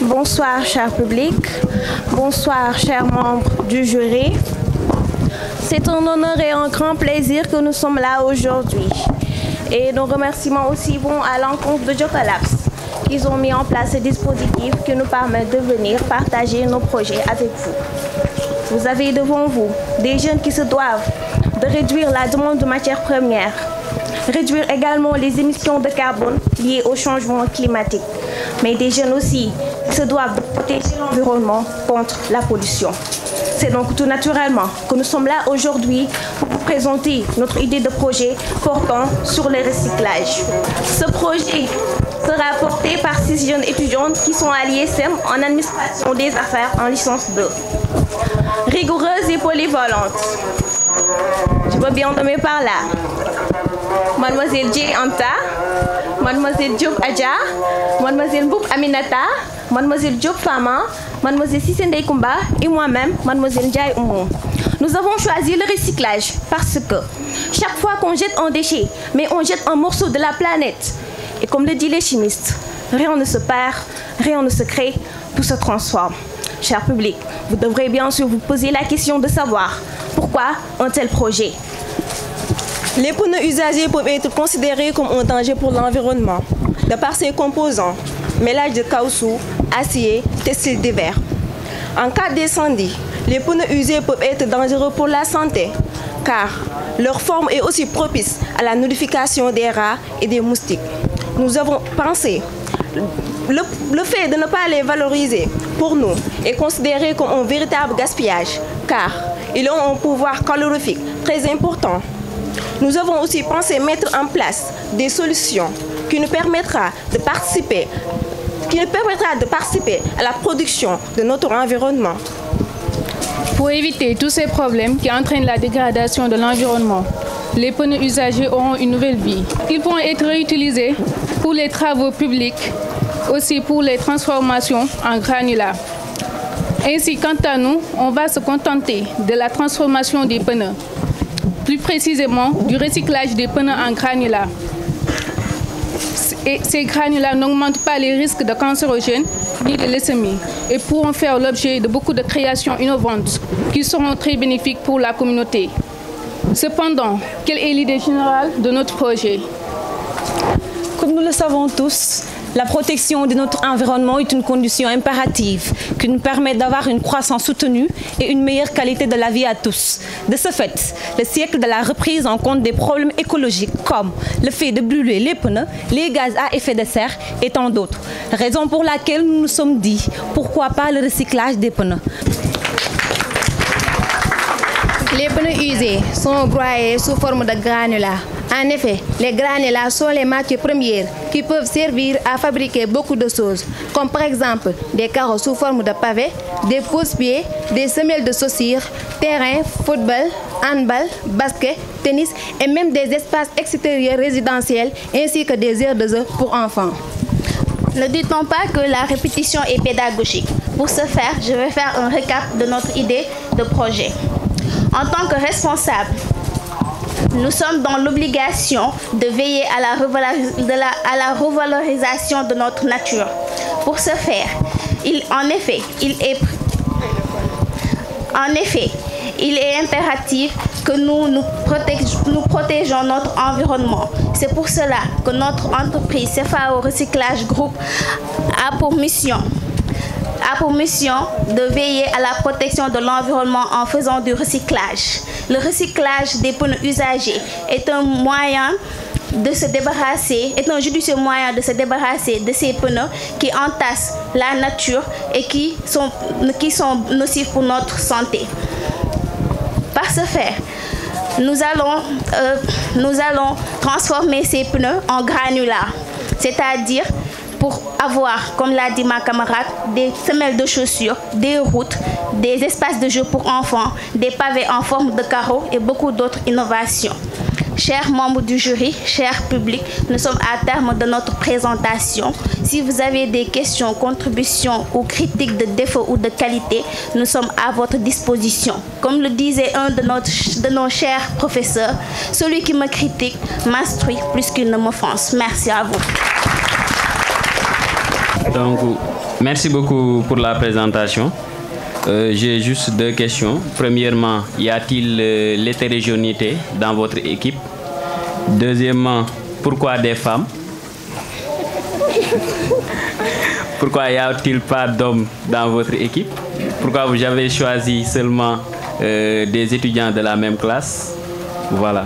Bonsoir, cher public. Bonsoir, chers membres du jury. C'est un honneur et un grand plaisir que nous sommes là aujourd'hui. Et nos remerciements aussi vont à l'encontre de Jokalabs. Ils ont mis en place ce dispositif qui nous permet de venir partager nos projets avec vous. Vous avez devant vous des jeunes qui se doivent de réduire la demande de matières premières, réduire également les émissions de carbone liées au changement climatique, mais des jeunes aussi qui se doivent de protéger l'environnement contre la pollution. C'est donc tout naturellement que nous sommes là aujourd'hui pour vous présenter notre idée de projet portant sur le recyclage. Ce projet sera porté par 6 jeunes étudiantes qui sont à l'ISM en administration des affaires en licence 2. Rigoureuses et polyvalentes. Je veux bien nommer par là Mademoiselle J. Anta, Mademoiselle Diop Adja, Mademoiselle Boub Aminata, Mademoiselle Diop Fama, Mademoiselle Sissende Kumba et moi-même, Mademoiselle Ndiaye Oumou. Nous avons choisi le recyclage parce que chaque fois qu'on jette un déchet, mais on jette un morceau de la planète. Et comme le disent les chimistes, rien ne se perd, rien ne se crée, tout se transforme. Cher public, vous devrez bien sûr vous poser la question de savoir pourquoi un tel projet. Les pneus usagés peuvent être considérés comme un danger pour l'environnement, de par ses composants, mélange de caoutchouc, acier, textiles divers. En cas d'incendie, les pneus usés peuvent être dangereux pour la santé, car leur forme est aussi propice à la nidification des rats et des moustiques. Nous avons pensé, le fait de ne pas les valoriser, pour nous, est considéré comme un véritable gaspillage, car ils ont un pouvoir calorifique très important. Nous avons aussi pensé mettre en place des solutions qui nous permettra de participer à la production de notre environnement. Pour éviter tous ces problèmes qui entraînent la dégradation de l'environnement, les pneus usagés auront une nouvelle vie. Ils pourront être réutilisés pour les travaux publics, aussi pour les transformations en granulats. Ainsi, quant à nous, on va se contenter de la transformation des pneus, plus précisément du recyclage des pneus en granulats. Et ces granulats n'augmentent pas les risques de cancérogènes ni de leucémie et pourront faire l'objet de beaucoup de créations innovantes qui seront très bénéfiques pour la communauté. Cependant, quelle est l'idée générale de notre projet? Comme nous le savons tous, la protection de notre environnement est une condition impérative qui nous permet d'avoir une croissance soutenue et une meilleure qualité de la vie à tous. De ce fait, le siècle de la reprise en compte des problèmes écologiques comme le fait de brûler les pneus, les gaz à effet de serre et tant d'autres. Raison pour laquelle nous nous sommes dit, pourquoi pas le recyclage des pneus? Les pneus usés sont broyés sous forme de granulats. En effet, les granulats sont les matières premières qui peuvent servir à fabriquer beaucoup de choses, comme par exemple des carreaux sous forme de pavés, des pousse-pieds, des semelles de chaussures, terrains, football, handball, basket, tennis et même des espaces extérieurs résidentiels ainsi que des aires de jeu pour enfants. Ne dit-on pas que la répétition est pédagogique? Pour ce faire, je vais faire un récap de notre idée de projet. En tant que responsable, nous sommes dans l'obligation de veiller à la revalorisation de notre nature. Pour ce faire, en effet, il est impératif que nous protégeons notre environnement. C'est pour cela que notre entreprise CFAO Recyclage Group a pour mission de veiller à la protection de l'environnement en faisant du recyclage. Le recyclage des pneus usagés est un judicieux moyen de se débarrasser de ces pneus qui entassent la nature et qui sont nocifs pour notre santé. Par ce fait, nous allons transformer ces pneus en granulats, c'est-à-dire pour avoir, comme l'a dit ma camarade, des semelles de chaussures, des routes, des espaces de jeu pour enfants, des pavés en forme de carreaux et beaucoup d'autres innovations. chers membres du jury, chers publics, nous sommes à terme de notre présentation. Si vous avez des questions, contributions ou critiques de défaut ou de qualité, nous sommes à votre disposition. Comme le disait un de nos chers professeurs, celui qui me critique m'instruit plus qu'il ne m'offense. Merci à vous. Donc, merci beaucoup pour la présentation. J'ai juste deux questions. Premièrement, y a-t-il l'hétérogénéité dans votre équipe? Deuxièmement, pourquoi des femmes? Pourquoi y a-t-il pas d'hommes dans votre équipe? Pourquoi vous avez choisi seulement des étudiants de la même classe? Voilà.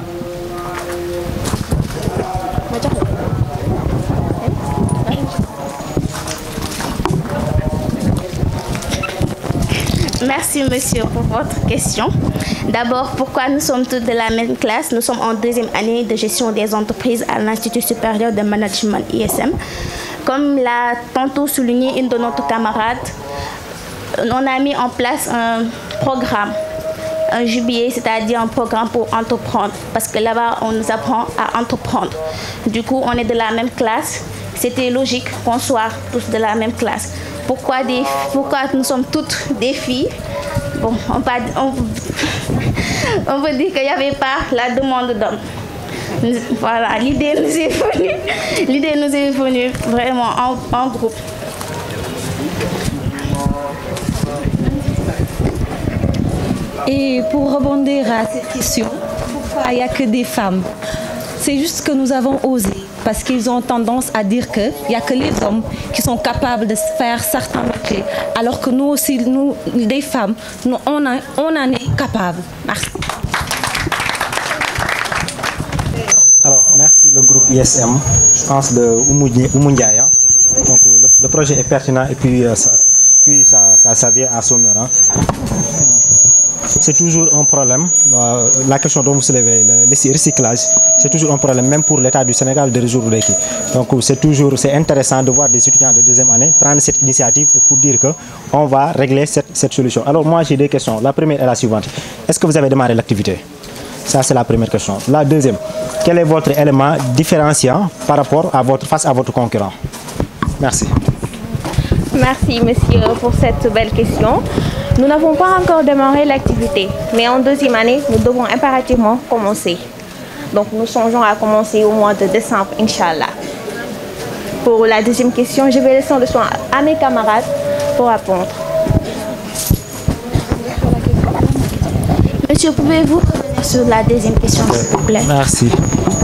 Merci, monsieur, pour votre question. D'abord, pourquoi nous sommes tous de la même classe? Nous sommes en deuxième année de gestion des entreprises à l'Institut supérieur de management ISM. Comme l'a tantôt souligné une de nos camarades, on a mis en place un programme, un JBA, c'est-à-dire un programme pour entreprendre. Parce que là-bas, on nous apprend à entreprendre. Du coup, on est de la même classe. C'était logique qu'on soit tous de la même classe. Pourquoi nous sommes toutes des filles? Bon, on peut dire qu'il n'y avait pas la demande d'hommes. Voilà, l'idée nous est venue vraiment en groupe. Et pour rebondir à cette question, pourquoi il n'y a que des femmes? C'est juste que nous avons osé, parce qu'ils ont tendance à dire qu'il n'y a que les hommes qui sont capables de faire certains métiers, alors que nous aussi, nous, des femmes, nous, on en est capables. Merci. Alors, merci le groupe ISM, je pense de Oumundiaya. Donc le projet est pertinent et puis ça vient à son heure. Hein. C'est toujours un problème, la question dont vous soulevez, le recyclage, c'est toujours un problème, même pour l'État du Sénégal de résoudre l'équipe. Donc c'est intéressant de voir des étudiants de deuxième année prendre cette initiative pour dire qu'on va régler cette solution. Alors moi j'ai deux questions. La première est la suivante. Est-ce que vous avez démarré l'activité? Ça c'est la première question. La deuxième, quel est votre élément différenciant par rapport à face à votre concurrent? Merci. Merci, monsieur, pour cette belle question. Nous n'avons pas encore démarré l'activité, mais en deuxième année, nous devons impérativement commencer. Donc, nous songeons à commencer au mois de décembre, Inch'Allah. Pour la deuxième question, je vais laisser le soin à mes camarades pour répondre. Monsieur, pouvez-vous revenir sur la deuxième question, s'il vous plaît? Merci.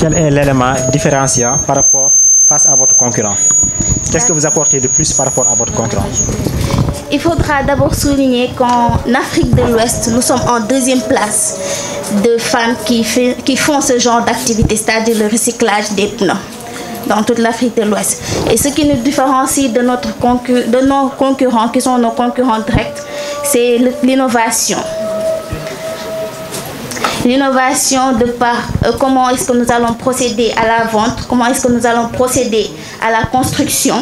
Quel est l'élément différenciant par rapport face à votre concurrent? Qu'est-ce que vous apportez de plus par rapport à votre concurrent? Il faudra d'abord souligner qu'en Afrique de l'Ouest, nous sommes en deuxième place de femmes qui font ce genre d'activité, c'est-à-dire le recyclage des pneus dans toute l'Afrique de l'Ouest. Et ce qui nous différencie de nos concurrents, qui sont nos concurrents directs, c'est l'innovation. L'innovation de par comment est-ce que nous allons procéder à la vente, comment est-ce que nous allons procéder à la construction,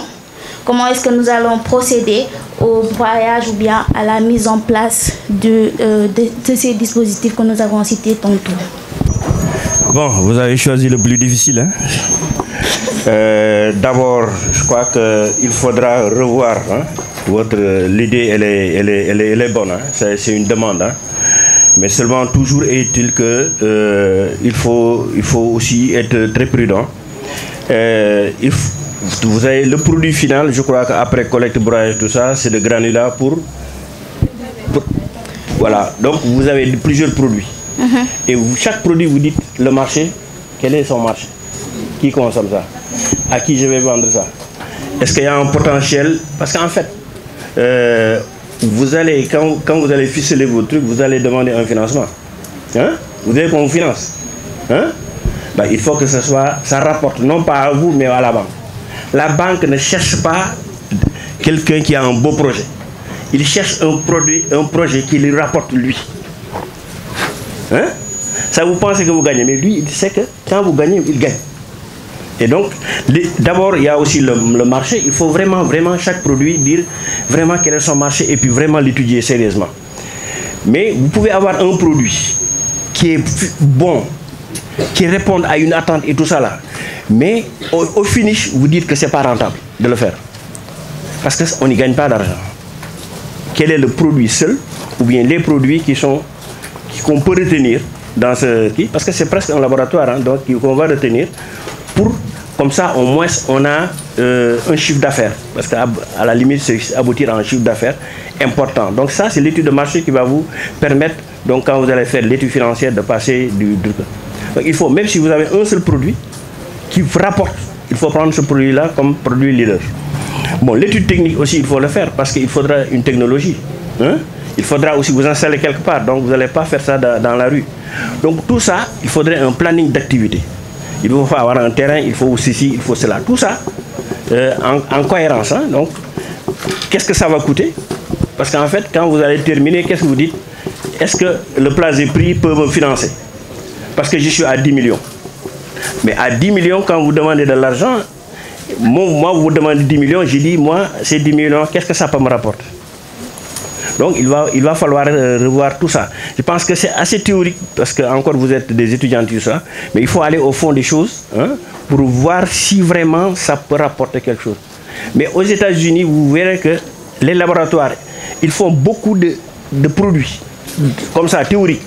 comment est-ce que nous allons procéder au broyage ou bien à la mise en place de ces dispositifs que nous avons cités tantôt. Bon, vous avez choisi le plus difficile. Hein? D'abord, je crois qu'il faudra revoir. Hein? L'idée, elle est bonne. Hein? C'est une demande. Hein? Mais seulement, toujours est-il qu'il faut aussi être très prudent. Vous avez le produit final, je crois qu'après collecte, broyage, tout ça, c'est le granulat pour... Voilà, donc vous avez plusieurs produits. Et chaque produit, vous dites le marché, quel est son marché? Qui consomme ça? À qui je vais vendre ça? Est-ce qu'il y a un potentiel? Parce qu'en fait, vous allez, quand vous allez ficeler vos trucs, vous allez demander un financement. Hein? Vous voulez qu'on vous finance? Hein? Ben, il faut que ça rapporte, non pas à vous, mais à la banque. La banque ne cherche pas quelqu'un qui a un beau projet. Il cherche un projet qui lui rapporte lui. Hein? Ça, vous pensez que vous gagnez, mais lui, il sait que quand vous gagnez, il gagne. Et donc, d'abord, il y a aussi le marché. Il faut vraiment chaque produit dire vraiment quel est son marché et puis vraiment l'étudier sérieusement. Mais vous pouvez avoir un produit qui est bon, qui répondent à une attente et tout ça là. Mais au finish, vous dites que ce n'est pas rentable de le faire. Parce qu'on n'y gagne pas d'argent. Quel est le produit seul, ou bien les produits qu'on peut retenir dans ce... Parce que c'est presque un laboratoire, hein, donc qu'on va retenir pour... Comme ça, au moins, on a un chiffre d'affaires. Parce qu'à la limite, c'est aboutir à un chiffre d'affaires important. Donc ça, c'est l'étude de marché qui va vous permettre, donc quand vous allez faire l'étude financière, de passer du... Donc il faut, même si vous avez un seul produit qui vous rapporte, il faut prendre ce produit-là comme produit leader. Bon, l'étude technique aussi, il faut le faire parce qu'il faudra une technologie. Hein? Il faudra aussi vous installer quelque part. Donc vous n'allez pas faire ça dans la rue. Donc tout ça, il faudrait un planning d'activité. Il faut avoir un terrain, il faut ceci, il faut cela. Tout ça en cohérence. Hein? Donc, qu'est-ce que ça va coûter? Parce qu'en fait, quand vous allez terminer, qu'est-ce que vous dites? Est-ce que le place des prix peut me financer? Parce que je suis à 10 millions. Mais à 10 millions, quand vous demandez de l'argent, moi, vous demandez 10 millions, j'ai dit, moi, ces 10 millions, qu'est-ce que ça peut me rapporter? Donc, il va falloir revoir tout ça. Je pense que c'est assez théorique, parce que encore vous êtes des étudiants, tout ça, mais il faut aller au fond des choses hein, pour voir si vraiment ça peut rapporter quelque chose. Mais aux États-Unis, vous verrez que les laboratoires, ils font beaucoup de produits, comme ça, théoriques.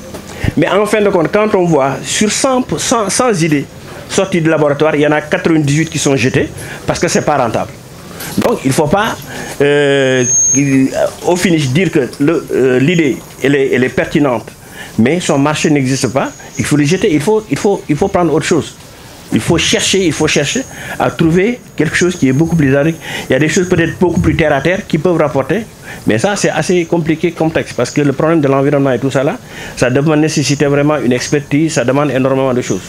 Mais en fin de compte, quand on voit sur 100 idées sorties du laboratoire, il y en a 98 qui sont jetées parce que ce n'est pas rentable. Donc il ne faut pas, au finish, dire que l'idée elle est pertinente, mais son marché n'existe pas. Il faut les jeter, il faut prendre autre chose. Il faut chercher à trouver quelque chose qui est beaucoup plus adéquat. Il y a des choses peut-être beaucoup plus terre à terre qui peuvent rapporter, mais ça c'est assez compliqué, complexe, parce que le problème de l'environnement et tout ça là, ça demande nécessiter vraiment une expertise, ça demande énormément de choses.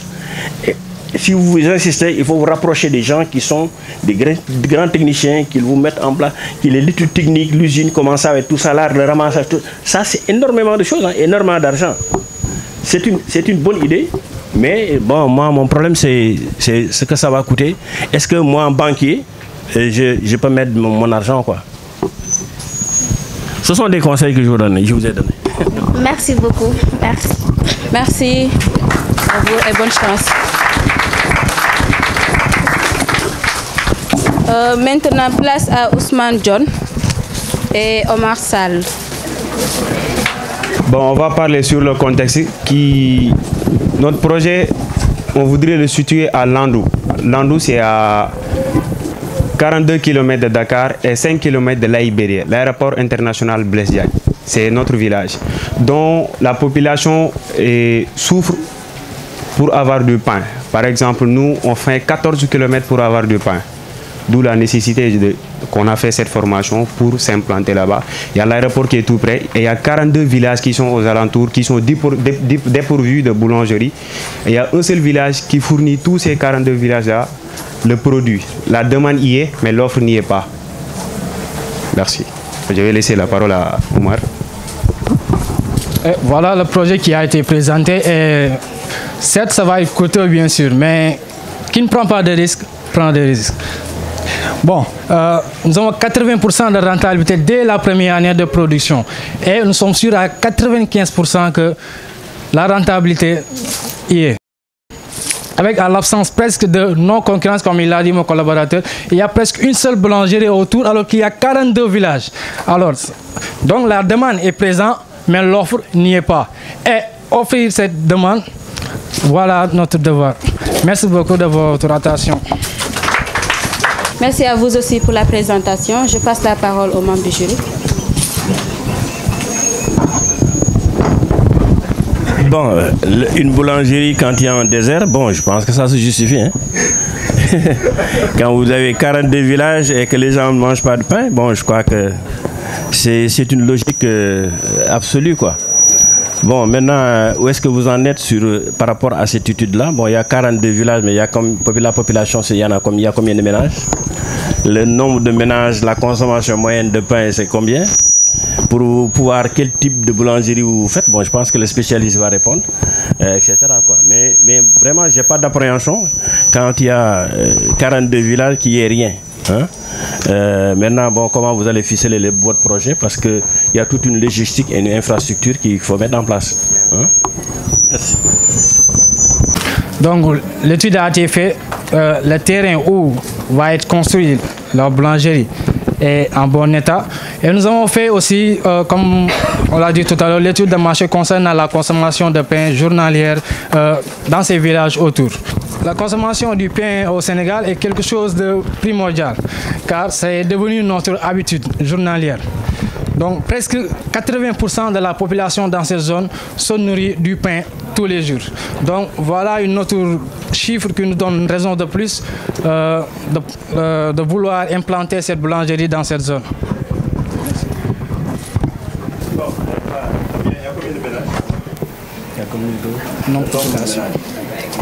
Et si vous insistez, il faut vous rapprocher des gens qui sont des grands techniciens, qui vous mettent en place, qui les l'étude technique, l'usine, comment ça va être tout ça là, le ramassage, tout ça c'est énormément de choses, hein, énormément d'argent. C'est une bonne idée. Mais bon, moi, mon problème, c'est ce que ça va coûter. Est-ce que moi, en banquier, je peux mettre mon argent, quoi? Ce sont des conseils que je vous donne, je vous ai donné. Merci beaucoup. Merci. Merci à vous et bonne chance. Maintenant, place à Ousmane John et Omar Sall. Bon, on va parler sur le contexte qui... Notre projet, on voudrait le situer à Landou. Landou, c'est à 42 km de Dakar et 5 km de l'Aïbérie, l'aéroport international Blaise Diagne. C'est notre village, dont la population souffre pour avoir du pain. Par exemple, nous, on fait 14 km pour avoir du pain. D'où la nécessité qu'on a fait cette formation pour s'implanter là-bas. Il y a l'aéroport qui est tout près et il y a 42 villages qui sont aux alentours, qui sont dépourvus de boulangerie. Et il y a un seul village qui fournit tous ces 42 villages-là le produit. La demande y est, mais l'offre n'y est pas. Merci. Je vais laisser la parole à Omar. Et voilà le projet qui a été présenté. Et certes, ça va être coûteux, bien sûr, mais qui ne prend pas de risques, prend des risques. Bon, nous avons 80% de rentabilité dès la première année de production. Et nous sommes sûrs à 95% que la rentabilité y est. Avec à l'absence presque de non-concurrence, comme il l'a dit mon collaborateur, il y a presque une seule boulangerie autour alors qu'il y a 42 villages. Alors, donc la demande est présente, mais l'offre n'y est pas. Et offrir cette demande, voilà notre devoir. Merci beaucoup de votre attention. Merci à vous aussi pour la présentation. Je passe la parole aux membres du jury. Bon, une boulangerie quand il y a un désert, bon, je pense que ça se justifie. Hein? Quand vous avez 42 villages et que les gens ne mangent pas de pain, bon, je crois que c'est une logique absolue, quoi. Bon, maintenant, où est-ce que vous en êtes par rapport à cette étude-là? Bon, il y a 42 villages, mais il y a comme la population, il y a combien de ménages? Le nombre de ménages, la consommation moyenne de pain, c'est combien? Pour pouvoir, quel type de boulangerie vous faites? Bon, je pense que le spécialiste va répondre, etc., quoi. Mais vraiment, je n'ai pas d'appréhension quand il y a 42 villages qui est rien. Hein? Maintenant, bon, comment vous allez ficeler votre projet, parce qu'il y a toute une logistique et une infrastructure qu'il faut mettre en place. Hein? Merci. Donc l'étude a été faite, le terrain où va être construit la boulangerie est en bon état. Et nous avons fait aussi, comme on l'a dit tout à l'heure, l'étude de marché concernant la consommation de pain journalière dans ces villages autour. La consommation du pain au Sénégal est quelque chose de primordial, car c'est devenu notre habitude journalière. Donc presque 80% de la population dans cette zone se nourrit du pain tous les jours. Donc voilà une autre chiffre qui nous donne une raison de plus de vouloir implanter cette boulangerie dans cette zone.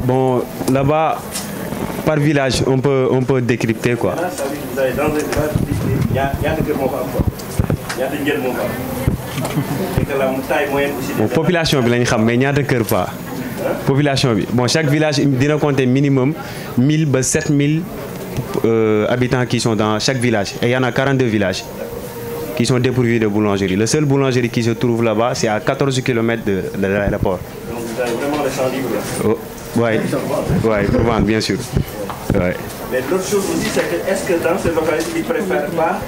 Bon, là-bas, par village, on peut décrypter quoi. Bon, population bi lañ xam mais ñaata kër pas population bi bon chaque village dina compter minimum 1000 ba 7000 habitants qui sont dans chaque village et il y en a 42 villages qui sont dépourvus de boulangerie. Le seul boulangerie qui se trouve là-bas c'est à 14 km de l'aéroport. Donc vous avez vraiment le champ libre là. Oui, pour vendre bien sûr. Ouais. Mais l'autre chose aussi, c'est que est-ce que dans ces localités, ils ne préfèrent pas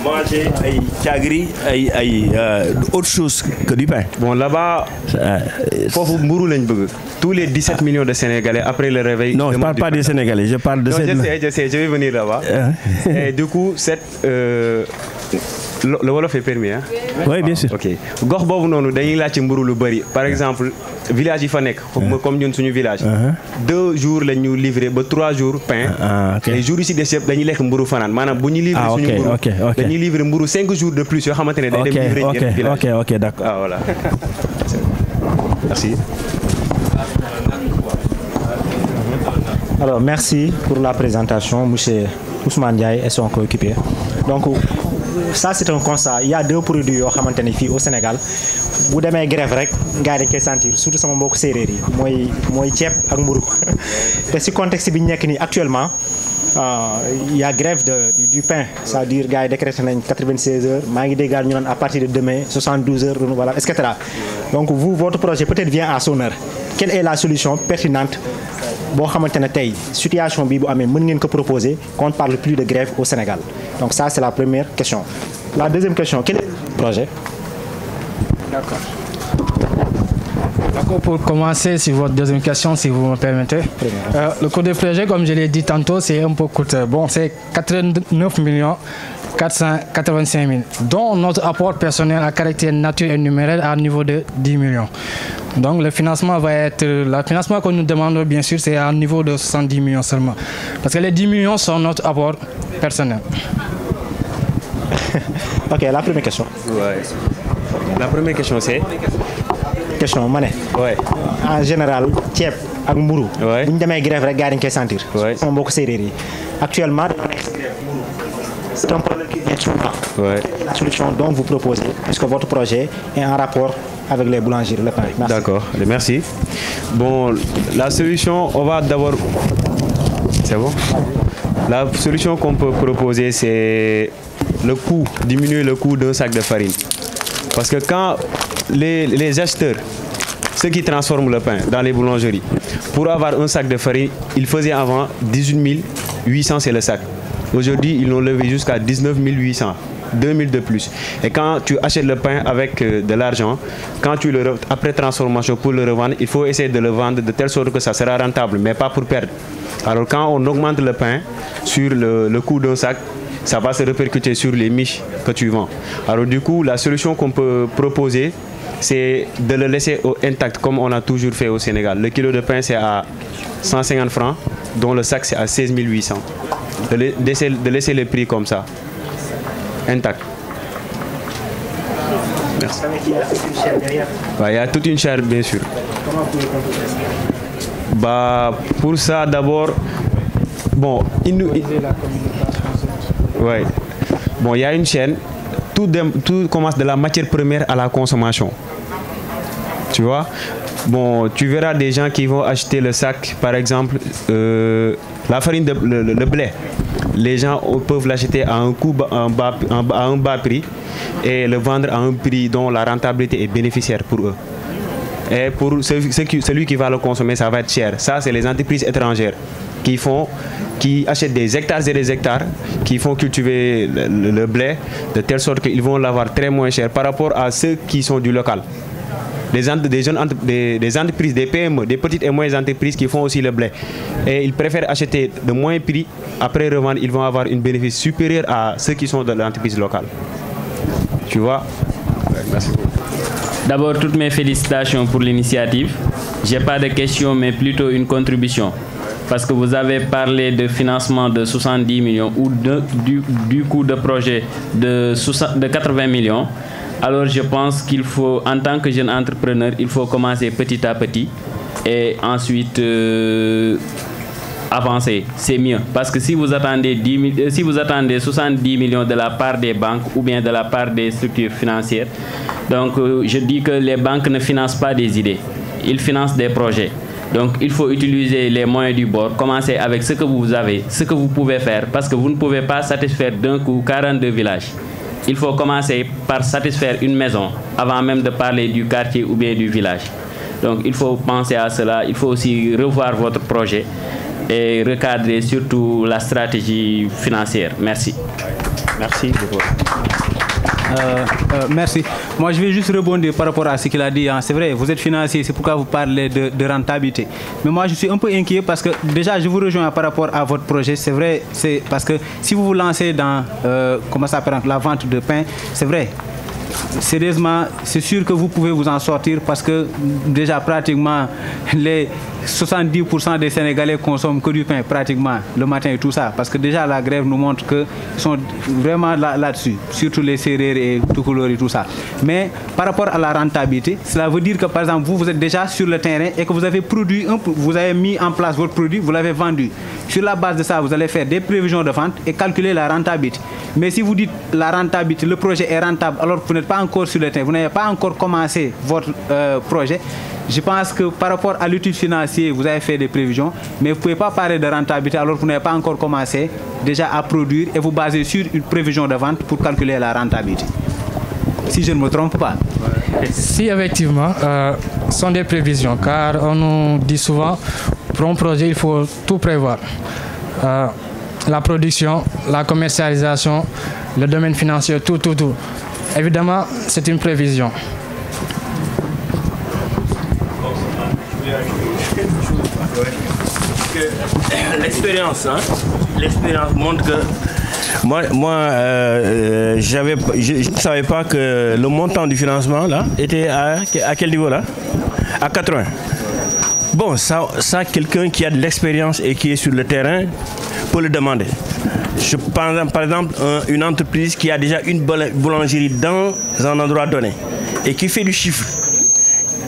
manger ay chagri, autre chose que du pain? Bon, là-bas, tous les 17 millions de Sénégalais, après le réveil... Non, je ne parle pas des Sénégalais, je parle de... Non, je sais, je vais venir là-bas. Et du coup, le Wolof est permis, hein? Oui, bien sûr. Ok. Gox bobu nonu dañuy lacc mburu lu bari. Par exemple, village yi fa nek, comme ñun suñu village. 2 jours la ñu livrer ba 3 jours pain. Les jours ici des yëpp dañuy lekk mburu fanaan. Manam bu ñu livrer suñu mburu, dañuy livrer mburu 5 jours de plus yo xamantene day dem livrer ñepp village. Ok, d'accord. Ah voilà. Merci. Alors, merci pour la présentation, M. Ousmane Ndiaye et son coéquipier. Donc, ça, c'est un constat. Il y a 2 produits au Sénégal. Si vous avez grève, vous allez sentir, surtout si vous avez séeréer yi ceeb ak mburu. Et si contexte actuellement, il y a grève du pain, c'est-à-dire que les gars décrètent 96 heures, à partir de demain, 72 heures, voilà, etc. Donc, vous, votre projet peut-être vient à son heure. Quelle est la solution pertinente? Bon, situation bi bu amé mën ngeen ko proposer qu'on ne parle plus de grève au Sénégal. Donc ça c'est la première question. La deuxième question, quel est le projet? D'accord. D'accord, pour commencer sur votre deuxième question, si vous me permettez. Le coût du projet, comme je l'ai dit tantôt, c'est un peu coûteux. Bon, c'est 89 485 000, dont notre apport personnel à caractère nature et numéraire à niveau de 10 millions. Donc le financement va être, le financement que nous demandons bien sûr, c'est à un niveau de 70 millions seulement. Parce que les 10 millions sont notre apport personnel. Ok, la première question. Ouais. La première question c'est question mané. Ouais. En général, tiep ak mburu. Ouais. Buñ démé grève rek gaay dañ koy sentir. Ouais. Sama mbokk séeréer yi. Actuellement, c'est un problème qui vient souvent. Ouais. La solution dont vous proposez, est-ce que votre projet est en rapport avec les boulangeries, le pain? Merci. D'accord, merci. Bon, la solution, on va d'abord... C'est bon? La solution qu'on peut proposer, c'est le coût, diminuer le coût d'un sac de farine. Parce que quand les acheteurs, ceux qui transforment le pain dans les boulangeries, pour avoir un sac de farine, ils faisaient avant 18 800, c'est le sac. Aujourd'hui, ils l'ont levé jusqu'à 19 800. 2000 de plus. Et quand tu achètes le pain avec de l'argent, quand tu après transformation pour le revendre, il faut essayer de le vendre de telle sorte que ça sera rentable, mais pas pour perdre. Alors quand on augmente le pain sur le coût d'un sac, ça va se répercuter sur les miches que tu vends. Alors du coup, la solution qu'on peut proposer, c'est de le laisser intact comme on a toujours fait au Sénégal. Le kilo de pain c'est à 150 francs, dont le sac c'est à 16 800. De laisser les prix comme ça. Intact. Merci. Il y a toute une chaîne bien sûr. Comment vous pouvez contrôler ça? Pour ça d'abord, bon, ouais. Bon, il y a une chaîne, tout commence de la matière première à la consommation. Tu vois? Bon, tu verras des gens qui vont acheter le sac, par exemple, la farine, le blé. Les gens peuvent l'acheter à un coût à un bas prix et le vendre à un prix dont la rentabilité est bénéficiaire pour eux. Et pour celui qui va le consommer, ça va être cher. Ça, c'est les entreprises étrangères qui achètent des hectares et des hectares, qui font cultiver le blé de telle sorte qu'ils vont l'avoir très moins cher par rapport à ceux qui sont du local. Des entreprises, des PME, des petites et moyennes entreprises qui font aussi le blé. Et ils préfèrent acheter de moins prix. Après revendre, ils vont avoir un bénéfice supérieur à ceux qui sont de l'entreprise locale. Tu vois? Merci beaucoup. D'abord, toutes mes félicitations pour l'initiative. Je n'ai pas de questions, mais plutôt une contribution. Parce que vous avez parlé de financement de 70 millions ou du coût de projet de 80 millions. Alors je pense qu'il faut, en tant que jeune entrepreneur, il faut commencer petit à petit et ensuite avancer. C'est mieux. Parce que si vous attendez 70 millions de la part des banques ou bien de la part des structures financières, donc je dis que les banques ne financent pas des idées, ils financent des projets. Donc il faut utiliser les moyens du bord, commencer avec ce que vous avez, ce que vous pouvez faire, parce que vous ne pouvez pas satisfaire d'un coup 42 villages. Il faut commencer par satisfaire une maison avant même de parler du quartier ou bien du village. Donc il faut penser à cela, il faut aussi revoir votre projet et recadrer surtout la stratégie financière. Merci. Merci beaucoup. Merci. Moi, je vais juste rebondir par rapport à ce qu'il a dit. Hein. C'est vrai, vous êtes financier, c'est pourquoi vous parlez de rentabilité. Mais moi, je suis un peu inquiet parce que déjà, je vous rejoins par rapport à votre projet. C'est vrai, c'est parce que si vous vous lancez dans comment ça s'appelle, la vente de pain, c'est vrai. Sérieusement, c'est sûr que vous pouvez vous en sortir parce que déjà pratiquement les 70% des Sénégalais consomment que du pain pratiquement le matin et tout ça, parce que déjà la grève nous montre qu'ils sont vraiment là-dessus, surtout les Sérères et tout couleur et tout ça. Mais par rapport à la rentabilité, cela veut dire que par exemple vous êtes déjà sur le terrain et que vous avez produit vous avez mis en place votre produit, vous l'avez vendu. Sur la base de ça, vous allez faire des prévisions de vente et calculer la rentabilité. Mais si vous dites la rentabilité, le projet est rentable alors que vous n'êtes pas encore sur le terrain, vous n'avez pas encore commencé votre projet, je pense que par rapport à l'étude financière, vous avez fait des prévisions, mais vous ne pouvez pas parler de rentabilité alors que vous n'avez pas encore commencé déjà à produire et vous basez sur une prévision de vente pour calculer la rentabilité. Si je ne me trompe pas. Si effectivement, ce sont des prévisions, car on nous dit souvent, pour un projet, il faut tout prévoir. La production, la commercialisation, le domaine financier, tout. Évidemment, c'est une prévision. L'expérience montre que je ne savais pas que le montant du financement là était à quel niveau là? À 80. Bon, ça quelqu'un qui a de l'expérience et qui est sur le terrain peut le demander. Par exemple, une entreprise qui a déjà une boulangerie dans un endroit donné et qui fait du chiffre.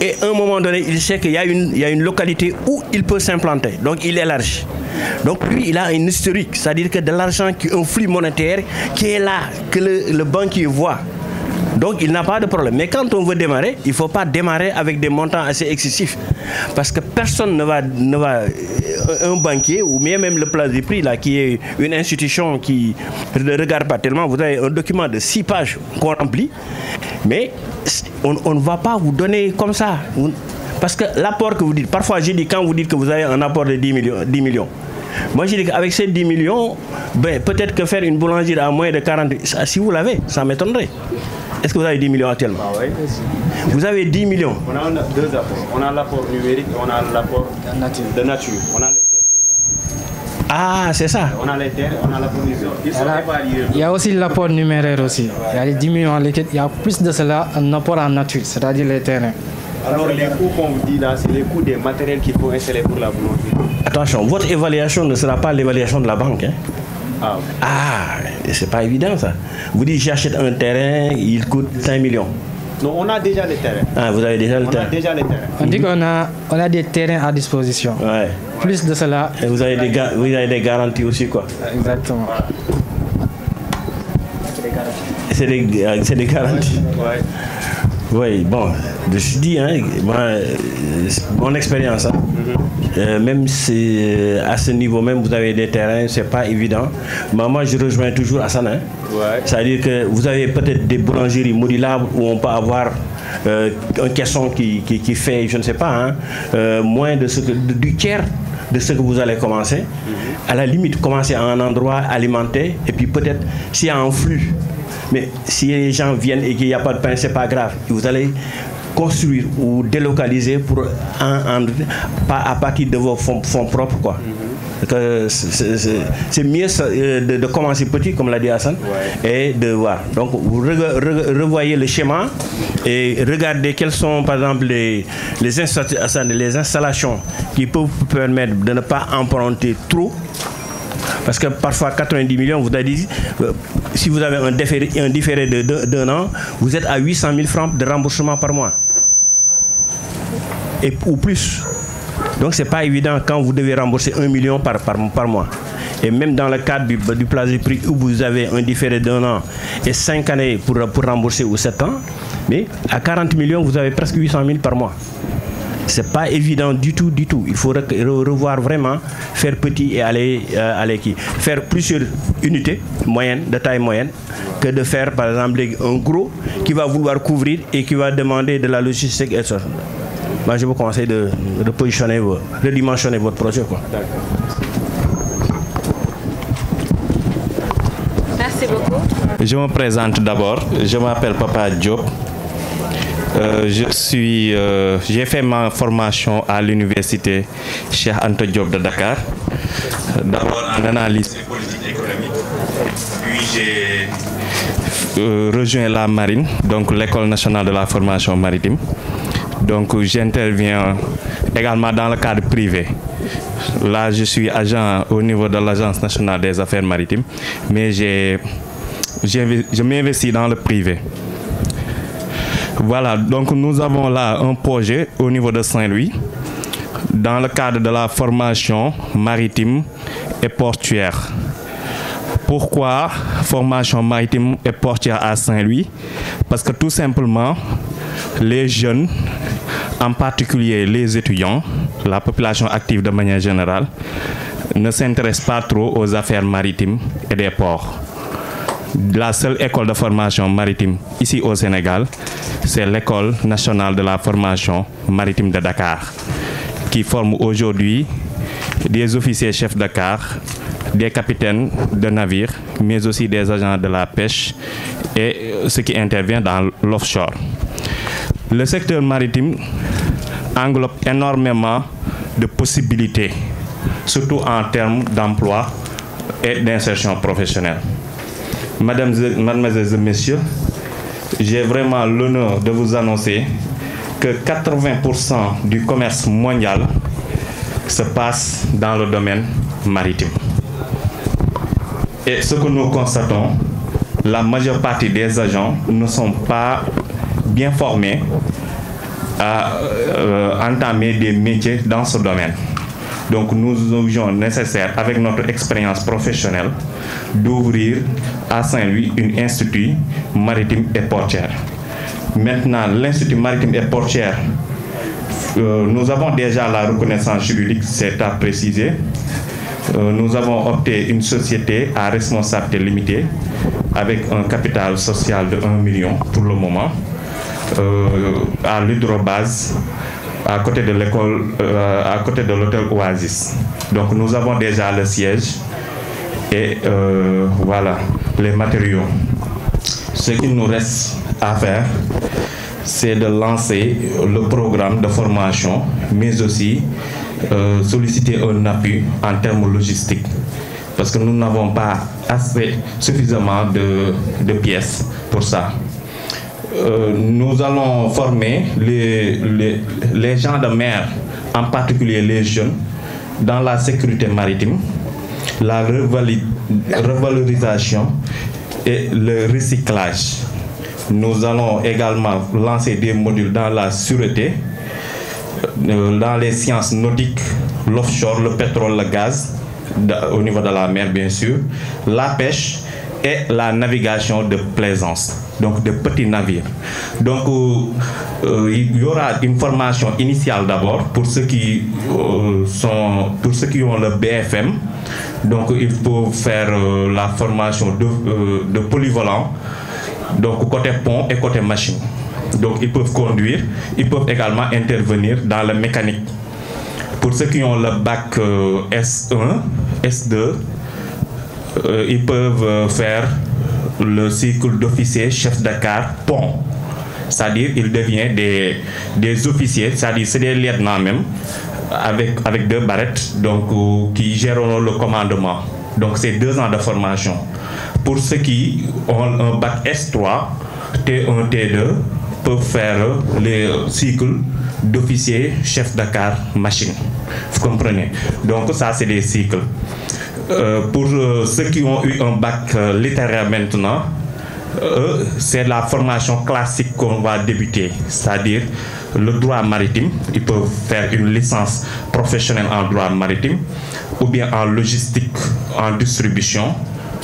Et à un moment donné, il sait qu'il y a une localité où il peut s'implanter. Donc, il élargit. Donc, lui, il a un historique. C'est-à-dire que de l'argent, un flux monétaire qui est là, que le banquier voit. Donc, il n'a pas de problème. Mais quand on veut démarrer, il ne faut pas démarrer avec des montants assez excessifs. Parce que personne ne va un banquier, ou bien même le Place des Prix, là, qui est une institution qui ne regarde pas tellement. Vous avez un document de 6 pages qu'on remplit. Mais on ne va pas vous donner comme ça. Parce que l'apport que vous dites, parfois j'ai dit, quand vous dites que vous avez un apport de 10 millions, moi j'ai dit qu'avec ces 10 millions, peut-être que faire une boulangerie à moins de 40, si vous l'avez, ça m'étonnerait. Est-ce que vous avez 10 millions actuellement? Oui. Vous avez 10 millions. On a deux apports. On a l'apport numérique et on a l'apport de nature. On a les terres déjà. Ah, c'est ça. On a les terres, on a l'apport numérique. Il y a aussi l'apport numéraire aussi. Il y a les 10 millions en liquide. Il y a plus de cela, un apport en nature, c'est-à-dire les terrains. Alors les coûts qu'on vous dit là, c'est les coûts des matériels qu'il faut installer pour la boulangerie. Attention, votre évaluation ne sera pas l'évaluation de la banque. Hein? C'est pas évident ça. Vous dites j'achète un terrain, il coûte 5 millions. Non, on a déjà les terrains. Ah, vous avez déjà le terrain. On a déjà les terrains. On dit qu'on a des terrains à disposition. Ouais. Plus de cela. Et vous avez des garanties aussi quoi. Exactement. C'est des garanties. Ouais. Oui, bon, je dis, hein, mon expérience, hein, même si à ce niveau même vous avez des terrains, c'est pas évident. Mais moi, je rejoins toujours Hassan. Hein. Ouais. C'est-à-dire que vous avez peut-être des boulangeries modulables où on peut avoir un caisson qui fait, je ne sais pas, moins de du tiers de ce que vous allez commencer. À la limite, commencer à un endroit alimenté et puis peut-être s'il y a un flux. Mais si les gens viennent et qu'il n'y a pas de pain, c'est pas grave. Vous allez construire ou délocaliser pour à partir de vos fonds propres, quoi. C'est mieux de commencer petit, comme l'a dit Hassan, et de voir. Donc, vous revoyez le schéma et regardez quelles sont, par exemple, les installations qui peuvent vous permettre de ne pas emprunter trop. Parce que parfois, 90 millions, vous avez dit, si vous avez un différé d'un an, vous êtes à 800 000 francs de remboursement par mois. Ou plus. Donc, ce n'est pas évident quand vous devez rembourser 1 million par mois. Et même dans le cadre du Plaza Prix où vous avez un différé d'1 an et 5 années pour rembourser ou 7 ans, mais à 40 millions, vous avez presque 800 000 par mois. C'est pas évident du tout. Il faut revoir vraiment, faire petit et aller faire plusieurs unités moyennes, de taille moyenne, que de faire par exemple un gros qui va vouloir couvrir et qui va demander de la logistique et ça. Moi, je vous conseille de positionner, de dimensionner votre projet, quoi. Merci beaucoup. Je me présente d'abord. Je m'appelle Papa Diop. J'ai fait ma formation à l'université Cheikh Anta Diop de Dakar. D'abord en analyse politique économique. Puis j'ai rejoint la marine, donc l'école nationale de la formation maritime. Donc j'interviens également dans le cadre privé. Là, je suis agent au niveau de l'Agence nationale des affaires maritimes, mais je m'investis dans le privé. Voilà, donc nous avons là un projet au niveau de Saint-Louis, dans le cadre de la formation maritime et portuaire. Pourquoi formation maritime et portuaire à Saint-Louis? Parce que tout simplement, les jeunes, en particulier les étudiants, la population active de manière générale, ne s'intéressent pas trop aux affaires maritimes et des ports. La seule école de formation maritime ici au Sénégal, c'est l'École nationale de la formation maritime de Dakar, qui forme aujourd'hui des officiers chefs de quart, des capitaines de navires, mais aussi des agents de la pêche et ceux qui interviennent dans l'offshore. Le secteur maritime englobe énormément de possibilités, surtout en termes d'emploi et d'insertion professionnelle. Mademoiselles et messieurs, j'ai vraiment l'honneur de vous annoncer que 80% du commerce mondial se passe dans le domaine maritime. Et ce que nous constatons, la majeure partie des agents ne sont pas bien formés à entamer des métiers dans ce domaine. Donc nous jugeons nécessaire, avec notre expérience professionnelle, d'ouvrir à Saint-Louis un institut maritime et portuaire. Maintenant, l'institut maritime et portuaire, nous avons déjà la reconnaissance juridique, c'est à préciser. Nous avons opté une société à responsabilité limitée avec un capital social de 1 million pour le moment, à l'hydrobase, à côté de l'école, à côté de l'hôtel Oasis. Donc nous avons déjà le siège et voilà les matériaux. Ce qu'il nous reste à faire, c'est de lancer le programme de formation, mais aussi solliciter un appui en termes logistiques, parce que nous n'avons pas suffisamment de pièces pour ça. Nous allons former les gens de mer, en particulier les jeunes, dans la sécurité maritime, la revalorisation et le recyclage. Nous allons également lancer des modules dans la sûreté, dans les sciences nautiques, l'offshore, le pétrole, le gaz, au niveau de la mer bien sûr, la pêche et la navigation de plaisance, donc de petits navires. Donc il y aura une formation initiale d'abord pour ceux qui ont le BFM. Donc il faut faire la formation de polyvalent, donc côté pont et côté machine. Donc ils peuvent conduire, ils peuvent également intervenir dans la mécanique. Pour ceux qui ont le bac S1, S2, ils peuvent faire le cycle d'officier chef de car pont. C'est-à-dire ils deviennent des officiers, c'est-à-dire c'est des lieutenants même, avec 2 barrettes, donc qui gèrent le commandement. Donc c'est 2 ans de formation. Pour ceux qui ont un bac S3, T1, T2, peuvent faire les cycles d'officier chef de car machine. Vous comprenez? Donc ça c'est des cycles. Pour ceux qui ont eu un bac littéraire maintenant, c'est la formation classique qu'on va débuter, c'est-à-dire le droit maritime. Ils peuvent faire une licence professionnelle en droit maritime, ou bien en logistique, en distribution,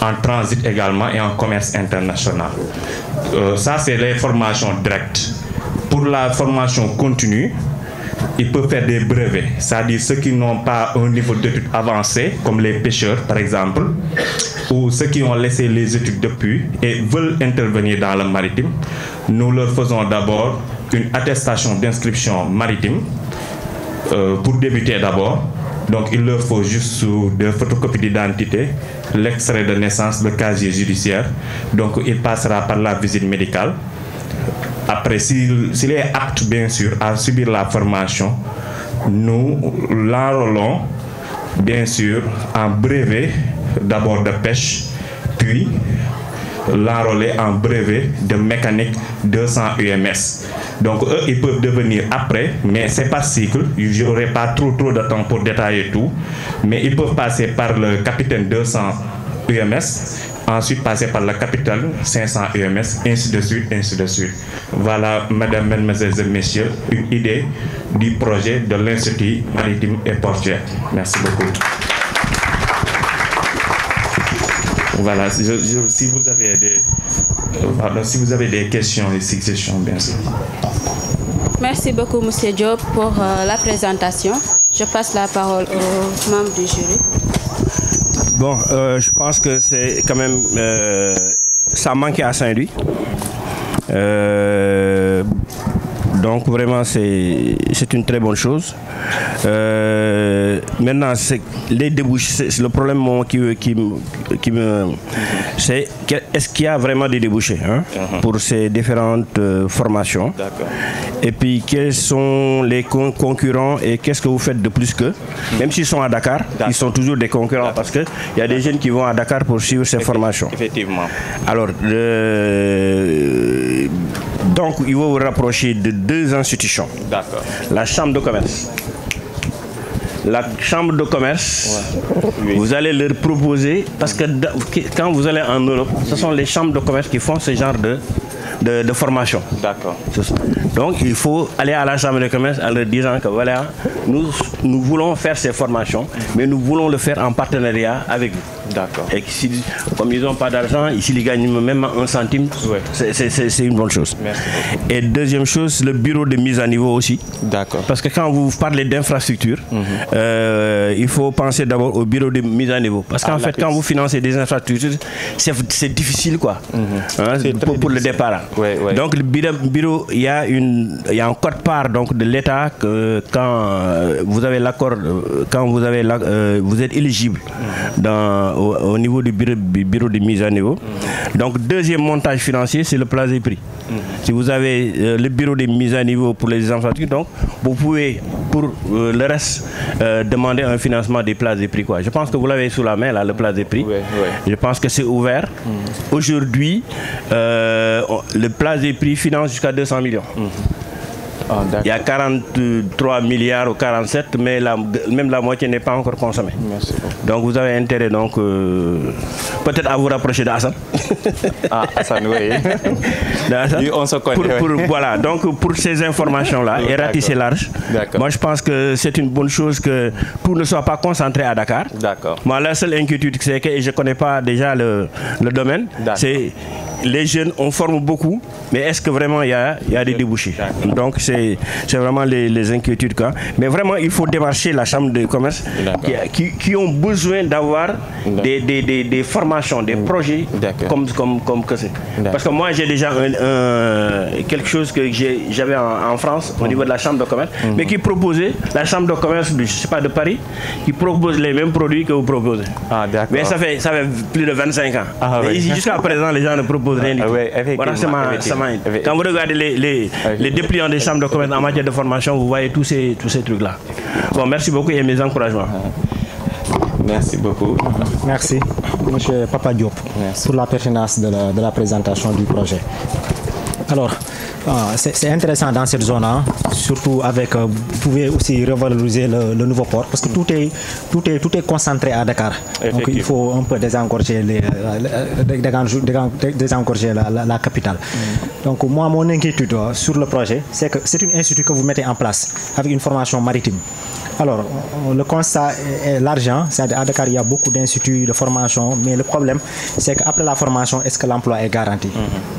en transit également et en commerce international. Ça, c'est les formations directes. Pour la formation continue, ils peuvent faire des brevets, c'est-à-dire ceux qui n'ont pas un niveau d'études avancé, comme les pêcheurs par exemple, ou ceux qui ont laissé les études depuis et veulent intervenir dans le maritime. Nous leur faisons d'abord une attestation d'inscription maritime pour débuter d'abord. Donc il leur faut juste des photocopies d'identité, l'extrait de naissance, le casier judiciaire. Donc il passera par la visite médicale. Après, s'il est apte bien sûr à subir la formation, nous l'enrôlons bien sûr en brevet d'abord de pêche, puis l'enrôler en brevet de mécanique 200 UMS. Donc eux, ils peuvent devenir après, mais c'est par cycle. Je n'aurai pas trop de temps pour détailler tout, mais ils peuvent passer par le capitaine 200 UMS, ensuite passer par le capitaine 500 UMS, ainsi de suite, ainsi de suite. Voilà, mesdames, mesdemoiselles et messieurs, une idée du projet de l'Institut maritime et portuaire. Merci beaucoup. Voilà, si vous avez des questions et suggestions, bien sûr. Merci beaucoup, M. Diop, pour la présentation. Je passe la parole aux membres du jury. Bon, je pense que c'est quand même... ça manquait à Saint-Louis. Donc vraiment, c'est une très bonne chose. Maintenant, les débouchés, c'est le problème qui me... C'est est-ce qu'il y a vraiment des débouchés pour ces différentes formations? Et puis, quels sont les concurrents et qu'est-ce que vous faites de plus qu'eux? Même s'ils sont à Dakar, ils sont toujours des concurrents parce qu'il y a des jeunes qui vont à Dakar pour suivre ces formations. Effectivement. Alors, donc, il faut vous rapprocher de 2 institutions. D'accord. La chambre de commerce. La chambre de commerce, vous allez leur proposer, parce que quand vous allez en Europe, ce sont les chambres de commerce qui font ce genre de formation. D'accord. Donc il faut aller à la chambre de commerce en leur disant que voilà, nous voulons faire ces formations, mais nous voulons le faire en partenariat avec vous. D'accord. Et comme ils n'ont pas d'argent, ici ils gagnent même 1 centime, c'est une bonne chose. Merci. Et deuxième chose, le bureau de mise à niveau aussi. D'accord. Parce que quand vous parlez d'infrastructure, il faut penser d'abord au bureau de mise à niveau. Parce qu'en fait, quand vous financez des infrastructures, c'est difficile quoi, pour le départ. Donc le bureau, il y a un code-part donc de l'État que quand vous avez l'accord, quand vous êtes éligible au niveau du bureau de mise à niveau. Donc deuxième montage financier, c'est le place des prix. Si vous avez le bureau de mise à niveau pour les infrastructures, donc vous pouvez pour le reste demander un financement des places des prix quoi. Je pense que vous l'avez sous la main là, le place des prix. Je pense que c'est ouvert. Aujourd'hui, le place des prix finance jusqu'à 200 millions. Il y a 43 milliards ou 47, mais même la moitié n'est pas encore consommée. Merci. Donc vous avez intérêt donc peut-être à vous rapprocher d'Hassan. Ah, Hassan, oui. Oui, on se connaît. Voilà, donc pour ces informations-là, et ratisser large, moi je pense que c'est une bonne chose que tout ne soit pas concentré à Dakar. D'accord. Moi la seule inquiétude c'est que je ne connais pas déjà le domaine, c'est les jeunes, on forme beaucoup, mais est-ce que vraiment il y a des débouchés? Donc c'est vraiment les inquiétudes. Quoi. Mais vraiment, il faut démarcher la chambre de commerce qui ont besoin d'avoir des formations, des projets comme que c'est. Parce que moi, j'ai déjà quelque chose que j'avais en France au niveau de la chambre de commerce, mais qui proposait, la chambre de commerce je sais pas, de Paris, qui propose les mêmes produits que vous proposez. Mais ça fait plus de 25 ans. Et ici, jusqu'à présent, les gens ne proposent rien du tout. Voilà, quand vous regardez les dépliants des chambres de commerce en matière de formation, vous voyez tous ces trucs-là. Bon, merci beaucoup et mes encouragements. Merci beaucoup. Merci, M. Papa Diop, pour la pertinence de la présentation du projet. Alors, c'est intéressant dans cette zone, hein, surtout avec, vous pouvez aussi revaloriser le nouveau port, parce que tout est concentré à Dakar. Donc il faut un peu désengorger la capitale. Donc moi, mon inquiétude sur le projet, c'est que c'est un institut que vous mettez en place avec une formation maritime. Alors, le constat est l'argent, c'est-à-dire à Dakar, il y a beaucoup d'instituts de formation, mais le problème, c'est qu'après la formation, est-ce que l'emploi est garanti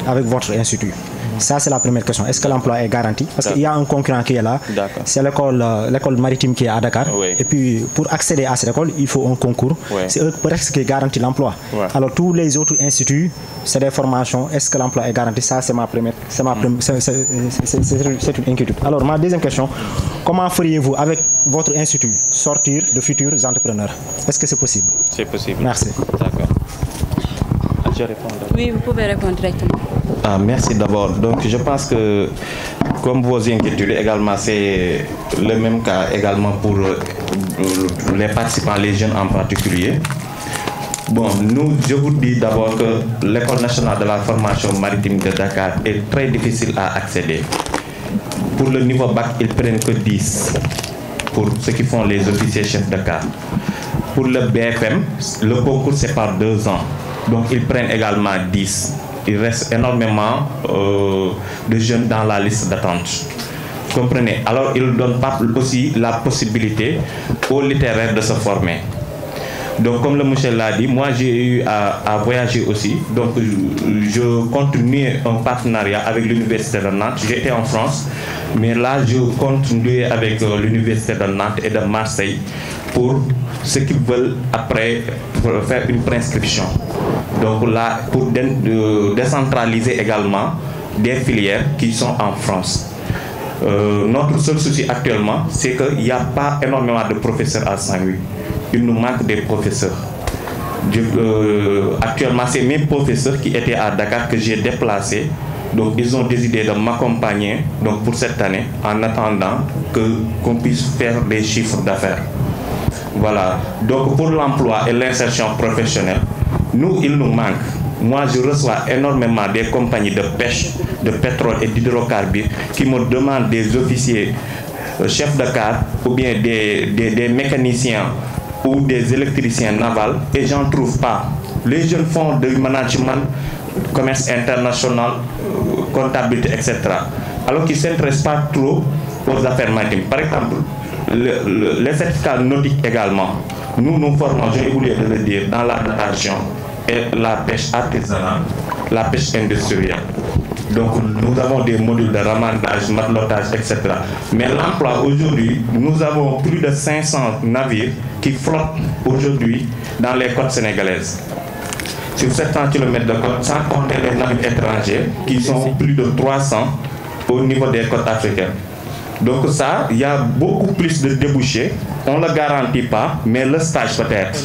avec votre institut? Ça, c'est la première question. Est-ce que l'emploi est garanti? Parce qu'il y a un concurrent qui est là, c'est l'école maritime qui est à Dakar. Et puis, pour accéder à cette école, il faut un concours. C'est eux presque qui garantit l'emploi. Alors, tous les autres instituts, c'est des formations. Est-ce que l'emploi est garanti? Ça, c'est une inquiétude. Alors, ma deuxième question, comment feriez-vous avec votre institut sortir de futurs entrepreneurs? Est-ce que c'est possible? C'est possible. Merci. D'accord. Oui, vous pouvez répondre directement. Merci d'abord. Donc je pense que comme vos inquiétudes également, c'est le même cas également pour les participants, les jeunes en particulier. Bon, je vous dis d'abord que l'École nationale de la formation maritime de Dakar est très difficile à accéder. Pour le niveau bac, ils prennent que 10 pour ceux qui font les officiers chefs de quart. Pour le BFM, le concours c'est par 2 ans. Donc ils prennent également 10. Il reste énormément de jeunes dans la liste d'attente. Comprenez? Alors ils ne donnent pas aussi la possibilité aux littéraires de se former. Donc comme le monsieur l'a dit, moi j'ai eu à voyager aussi. Donc je continue un partenariat avec l'université de Nantes. J'étais en France, mais là je continue avec l'université de Nantes et de Marseille pour ceux qui veulent après faire une préinscription. Donc là, pour décentraliser également des filières qui sont en France. Notre seul souci actuellement, c'est qu'il n'y a pas énormément de professeurs à Saint-Louis. Il nous manque des professeurs. Actuellement, c'est mes professeurs qui étaient à Dakar que j'ai déplacés. Donc, ils ont décidé de m'accompagner pour cette année en attendant qu'on puisse faire des chiffres d'affaires. Voilà. Donc, pour l'emploi et l'insertion professionnelle, il nous manque. Moi, je reçois énormément des compagnies de pêche, de pétrole et d'hydrocarbures qui me demandent des officiers chefs de quart ou bien des mécaniciens ou des électriciens navals et j'en trouve pas. Les jeunes font du management, commerce international, comptabilité, etc. Alors qu'ils ne s'intéressent pas trop aux affaires maritimes. Par exemple, les certificats nautiques également. Nous formons, j'ai oublié de le dire, dans la natation et la pêche artisanale, la pêche industrielle. Donc nous avons des modules de ramassage, matelotage, etc. Mais l'emploi aujourd'hui, nous avons plus de 500 navires qui flottent aujourd'hui dans les côtes sénégalaises. Sur 700 km de côte, sans compter les navires étrangers qui sont plus de 300 au niveau des côtes africaines. Donc ça, il y a beaucoup plus de débouchés. On ne le garantit pas, mais le stage peut-être.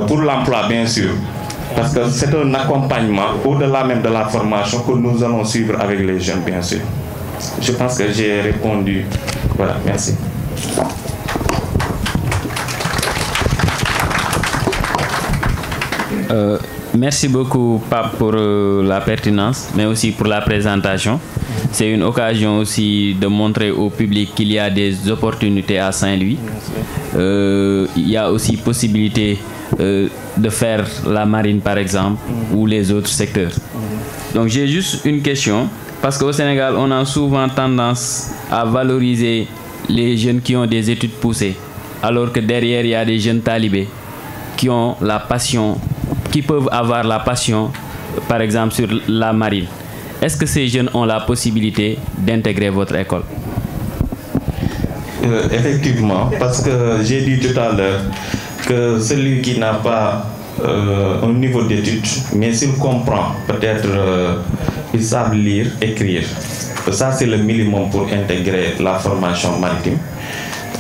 Pour l'emploi, bien sûr. Parce que c'est un accompagnement au-delà même de la formation que nous allons suivre avec les jeunes, bien sûr. Je pense que j'ai répondu. Voilà, merci. Merci beaucoup, Pape, pour la pertinence, mais aussi pour la présentation. C'est une occasion aussi de montrer au public qu'il y a des opportunités à Saint-Louis. Il y a aussi possibilité de faire la marine, par exemple, ou les autres secteurs. Donc j'ai juste une question, parce qu'au Sénégal, on a souvent tendance à valoriser les jeunes qui ont des études poussées, alors que derrière, il y a des jeunes talibés qui ont la passion, qui peuvent avoir la passion par exemple sur la marine. Est-ce que ces jeunes ont la possibilité d'intégrer votre école? Effectivement, parce que j'ai dit tout à l'heure que celui qui n'a pas un niveau d'études, mais s'il comprend, peut-être ils savent lire, écrire. Ça, c'est le minimum pour intégrer la formation maritime.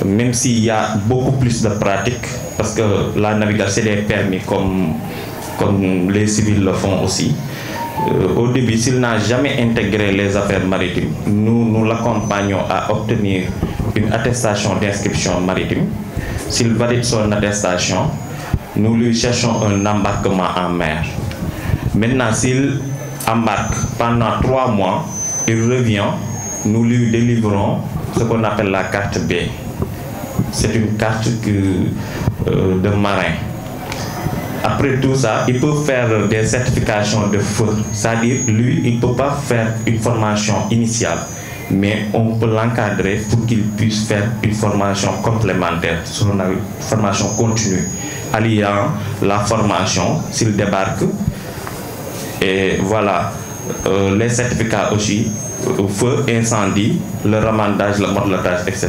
Même s'il y a beaucoup plus de pratique, parce que la navigation est permis comme les civils le font aussi. Au début, s'il n'a jamais intégré les affaires maritimes, nous l'accompagnons à obtenir une attestation d'inscription maritime. S'il valide son attestation, nous lui cherchons un embarquement en mer. Maintenant, s'il embarque pendant 3 mois, il revient, nous lui délivrons ce qu'on appelle la carte B. C'est une carte de marin. Après tout ça, il peut faire des certifications de feu. C'est-à-dire, lui, il ne peut pas faire une formation initiale, mais on peut l'encadrer pour qu'il puisse faire une formation complémentaire, une formation continue, alliant la formation s'il débarque. Et voilà, les certificats aussi, feu, incendie, le ramandage, le modelage, etc.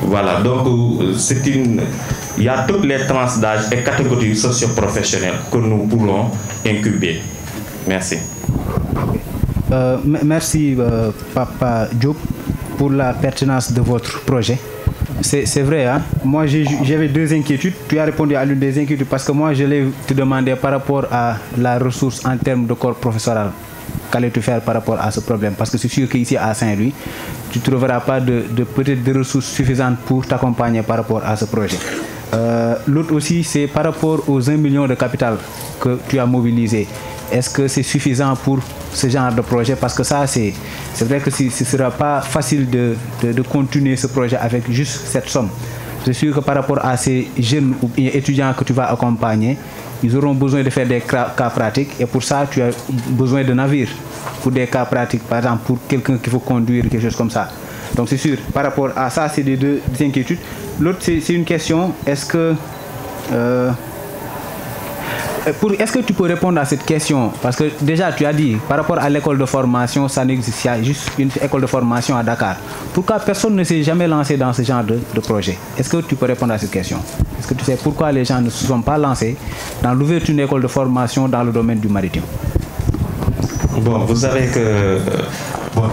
Voilà, donc il y a toutes les tranches d'âge et catégories socio-professionnelles que nous pourrons incuber. Merci. Merci Papa Diop pour la pertinence de votre projet. C'est vrai, hein? Moi j'avais 2 inquiétudes. Tu as répondu à l'une des inquiétudes parce que moi je l'ai te demandé par rapport à la ressource en termes de corps professoral. Qu'allais-tu faire par rapport à ce problème? Parce que c'est sûr qu'ici à Saint-Louis, tu ne trouveras pas peut-être de ressources suffisantes pour t'accompagner par rapport à ce projet. L'autre aussi, c'est par rapport aux 1 million de capital que tu as mobilisé. Est-ce que c'est suffisant pour ce genre de projet? Parce que ça, c'est vrai que ce ne sera pas facile de continuer ce projet avec juste cette somme. C'est sûr que par rapport à ces jeunes ou étudiants que tu vas accompagner, ils auront besoin de faire des cas pratiques et pour ça, tu as besoin de navires pour des cas pratiques, par exemple pour quelqu'un qui faut conduire, quelque chose comme ça. Donc c'est sûr, par rapport à ça, c'est des inquiétudes. L'autre, c'est une question, est-ce que tu peux répondre à cette question? Parce que déjà, tu as dit, par rapport à l'école de formation, ça n'existe, il y a juste une école de formation à Dakar. Pourquoi personne ne s'est jamais lancé dans ce genre de projet? Est-ce que tu peux répondre à cette question? Est-ce que tu sais pourquoi les gens ne se sont pas lancés dans l'ouverture d'une école de formation dans le domaine du maritime? Bon, vous savez que,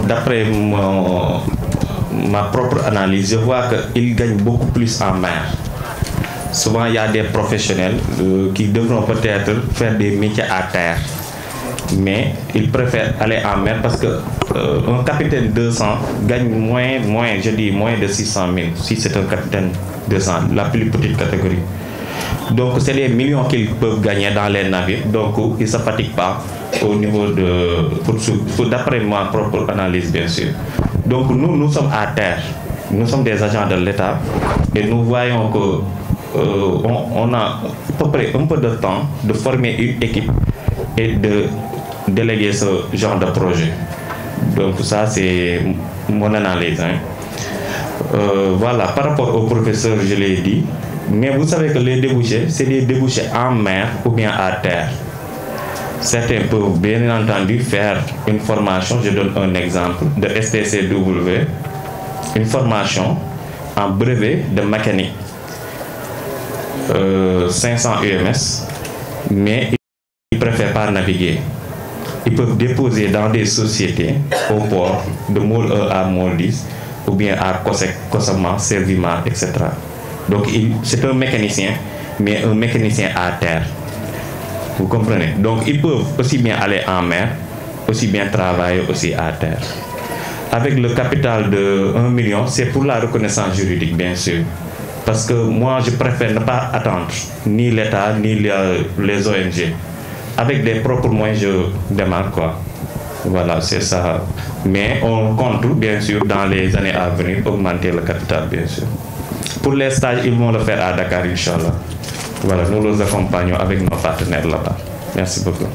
d'après ma propre analyse, je vois qu'ils gagnent beaucoup plus en mer. Souvent, il y a des professionnels qui devront peut-être faire des métiers à terre. Mais ils préfèrent aller en mer parce qu'un capitaine 200 gagne moins de 600 000 si c'est un capitaine 200, la plus petite catégorie. Donc, c'est les millions qu'ils peuvent gagner dans les navires. Donc, ils ne se fatiguent pas au niveau d'après ma propre analyse, bien sûr. Donc, nous sommes à terre. Nous sommes des agents de l'État et nous voyons que on a à peu près un peu de temps de former une équipe et de déléguer ce genre de projet. Donc ça, c'est mon analyse. Hein. Voilà, par rapport aux professeurs, je l'ai dit, mais vous savez que les débouchés, c'est des débouchés en mer ou bien à terre. Certains peuvent bien entendu faire une formation, je donne un exemple, de STCW, une formation en brevet de mécanique. 500 UMS, mais ils ne préfèrent pas naviguer. Ils peuvent déposer dans des sociétés au port de Môle 1 à Môle 10 ou bien à COSEC, COSAMA, Servima, etc. Donc c'est un mécanicien, mais un mécanicien à terre. Vous comprenez? Donc ils peuvent aussi bien aller en mer, aussi bien travailler aussi à terre. Avec le capital de 1 million, c'est pour la reconnaissance juridique, bien sûr. Parce que moi, je préfère ne pas attendre ni l'État, ni les ONG. Avec des propres moyens, je démarre, quoi. Voilà, c'est ça. Mais on compte, bien sûr, dans les années à venir, augmenter le capital, bien sûr. Pour les stages, ils vont le faire à Dakar, Inch'Allah. Voilà, nous les accompagnons avec nos partenaires là-bas. Merci beaucoup.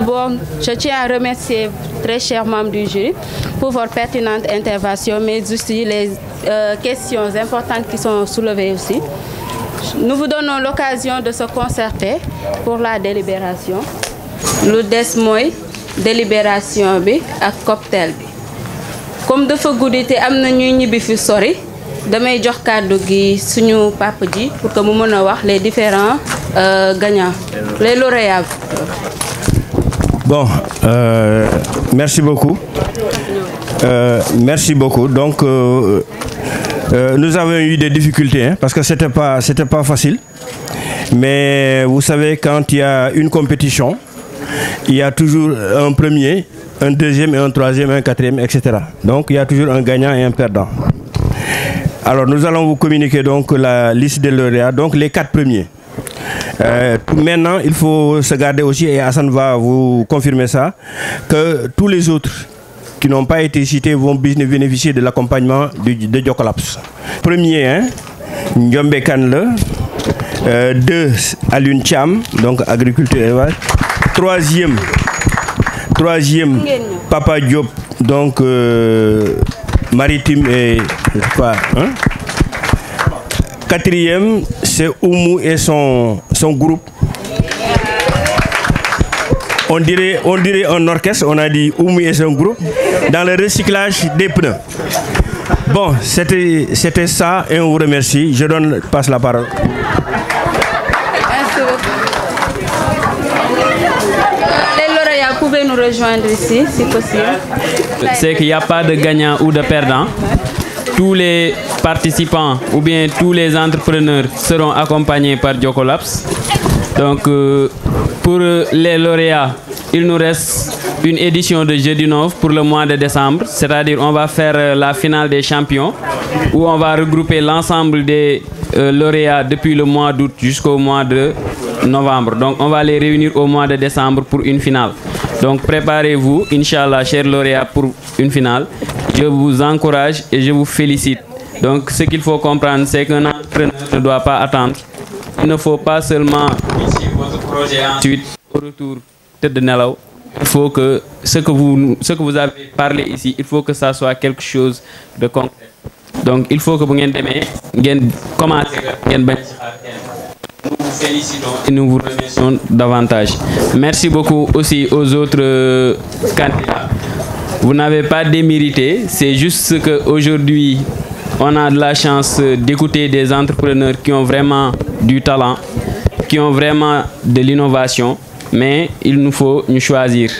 Bon, je tiens à remercier très chers membres du jury pour votre pertinente intervention, mais aussi les questions importantes qui sont soulevées aussi. nous vous donnons l'occasion de se concerter pour la délibération. Lu des mooy délibération bi ak cocktail bi comme dafa guddi te am na ñuy ñibbi fi sori damay jox kàddu gi suñu papa ji pour que mu mën a wax les différents gagnants les lauréats. Bon, merci beaucoup. Merci beaucoup. Donc, nous avons eu des difficultés hein, parce que c'était pas facile. Mais vous savez, quand il y a une compétition, il y a toujours un premier, un deuxième, un troisième, un quatrième, etc. Donc, il y a toujours un gagnant et un perdant. Alors, nous allons vous communiquer donc la liste des lauréats, donc les 4 premiers. Maintenant, il faut se garder aussi, et Hassan va vous confirmer ça, que tous les autres qui n'ont pas été cités vont bénéficier de l'accompagnement de Jokolaps. Premier, hein, Ndiombe Kanle. 2, Alun Cham, donc agriculture et élevage. Troisième, Papa Diop, donc maritime et quoi, hein? Quatrième, c'est Oumou et son groupe. On dirait un orchestre, on a dit Oumou et son groupe, dans le recyclage des pneus. Bon, c'était ça et on vous remercie. Je passe la parole. Merci beaucoup. Les lauréats, pouvez nous rejoindre ici, si possible. C'est qu'il n'y a pas de gagnant ou de perdant. Tous les participants ou bien tous les entrepreneurs seront accompagnés par Jokolaps. Donc, pour les lauréats, il nous reste une édition de Jeudi 9 pour le mois de décembre. C'est-à-dire on va faire la finale des champions où on va regrouper l'ensemble des lauréats depuis le mois d'août jusqu'au mois de novembre. Donc, on va les réunir au mois de décembre pour une finale. Donc, préparez-vous, Inch'Allah, chers lauréats, pour une finale. Je vous encourage et je vous félicite. Donc, ce qu'il faut comprendre, c'est qu'un entrepreneur ne doit pas attendre. Il ne faut pas seulement initier votre projet ensuite, au retour de Nelaw. Il faut que ce que vous avez parlé ici, il faut que ça soit quelque chose de concret. Donc, il faut que vous commencez à nous vous félicitons et nous vous remercions davantage. Merci beaucoup aussi aux autres candidats. Vous n'avez pas démérité, c'est juste qu'aujourd'hui, on a de la chance d'écouter des entrepreneurs qui ont vraiment du talent, qui ont vraiment de l'innovation, mais il nous faut nous choisir.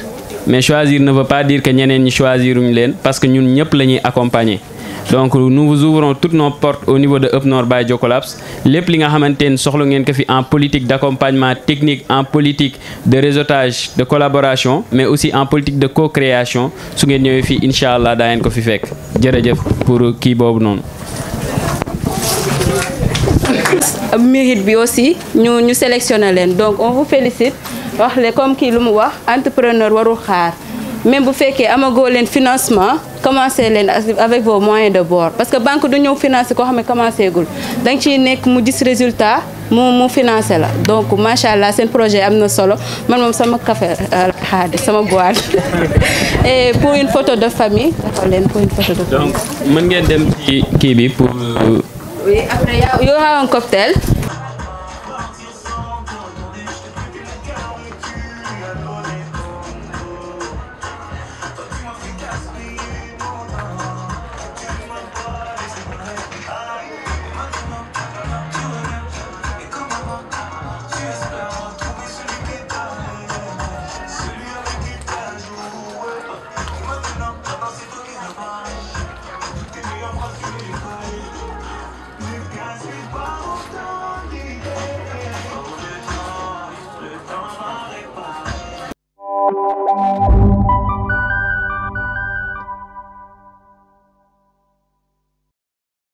Mais choisir ne veut pas dire que nous ne choisirons pas, parce que nous ne pouvons pas accompagner. Donc nous vous ouvrons toutes nos portes au niveau de Up North by Jokolaps. Les plans en politique d'accompagnement technique, en politique de réseautage, de collaboration, mais aussi en politique de co-création. Su ngeen ñëwé fi inshallah da ngeen ko fi fekk. Jërëjëf pour ki bobu non. Mérite bi aussi ñu sélectionner leen. Donc on vous félicite. Wax le comme ki lu mu wax entrepreneur waru xaar. Même bu féké amago leen financement, commencez leen avec vos moyens de bord parce que banque du ñëw financer ko xamé commencé gul. Dang ci nek mu gis résultat mu financer la. Donc machallah sen projet amna solo. Man mom sama café xadi sama boîte. Et pour une photo de famille, d'accord leen pour une photo de famille. Donc mën ngeen dem ci ki bi pour oui, après il y aura un cocktail.